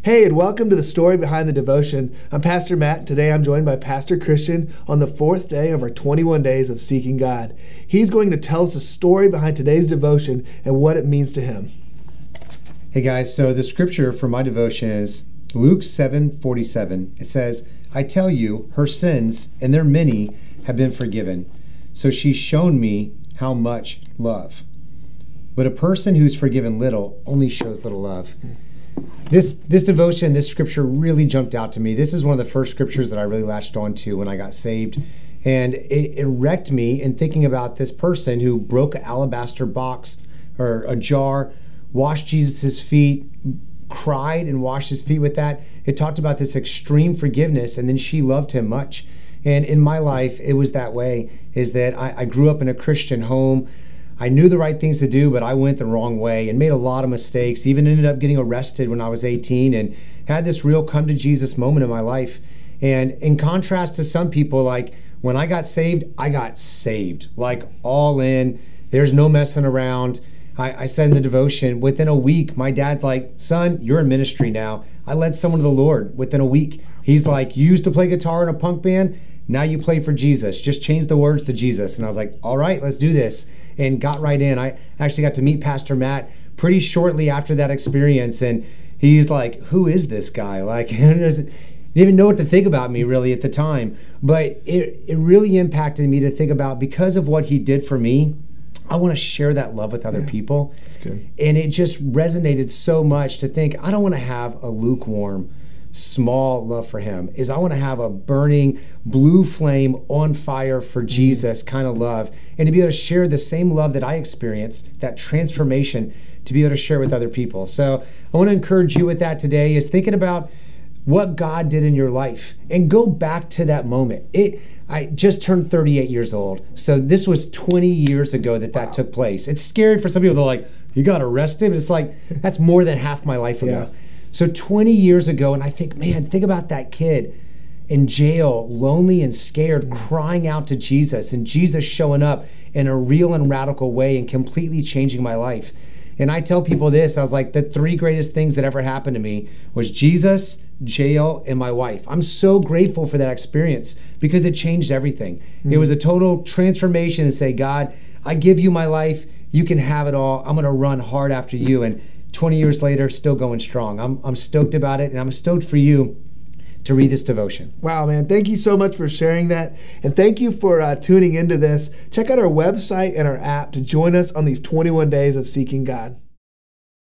Hey, and welcome to the story behind the devotion. I'm Pastor Matt. Today I'm joined by Pastor Christian on the fourth day of our 21 days of seeking God. He's going to tell us a story behind today's devotion and what it means to him. Hey guys, so the scripture for my devotion is Luke 7:47. It says, I tell you, her sins, and they're many, have been forgiven. So she's shown me how much love. But a person who's forgiven little only shows little love. This devotion, this scripture really jumped out to me. This is one of the first scriptures that I really latched on to when I got saved. And it wrecked me in thinking about this person who broke an alabaster box or a jar, washed Jesus' feet, cried and washed his feet with that. It talked about this extreme forgiveness, and then she loved him much. And in my life, it was that way, is that I grew up in a Christian home. I knew the right things to do, but I went the wrong way and made a lot of mistakes, even ended up getting arrested when I was 18 and had this real come to Jesus moment in my life. And in contrast to some people, like when I got saved, like all in. There's no messing around. I said in the devotion, within a week, my dad's like, son, you're in ministry now. I led someone to the Lord within a week. He's like, you used to play guitar in a punk band. Now you play for Jesus. Just change the words to Jesus. And I was like, all right, let's do this. And got right in. I actually got to meet Pastor Matt pretty shortly after that experience. And he's like, who is this guy? Like, he didn't even know what to think about me really at the time. But it really impacted me to think about, because of what he did for me, I want to share that love with other people. That's good. And it just resonated so much to think, I don't want to have a lukewarm, small love for him. I want to have a burning blue flame on fire for Jesus kind of love, and to be able to share the same love that I experienced, that transformation, to be able to share with other people. So I want to encourage you with that today, is thinking about what God did in your life and go back to that moment. I just turned 38 years old. So this was 20 years ago that took place. It's scary for some people. They're like, you got arrested? But it's like, that's more than half my life ago. Yeah. So 20 years ago, and I think, man, think about that kid in jail, lonely and scared, crying out to Jesus, and Jesus showing up in a real and radical way and completely changing my life. And I tell people this, I was like, the three greatest things that ever happened to me was Jesus, jail, and my wife. I'm so grateful for that experience because it changed everything. It was a total transformation to say, God, I give you my life. You can have it all. I'm going to run hard after you. And 20 years later, still going strong. I'm stoked about it, and I'm stoked for you to read this devotion. Wow, man. Thank you so much for sharing that. And thank you for tuning into this. Check out our website and our app to join us on these 21 days of seeking God.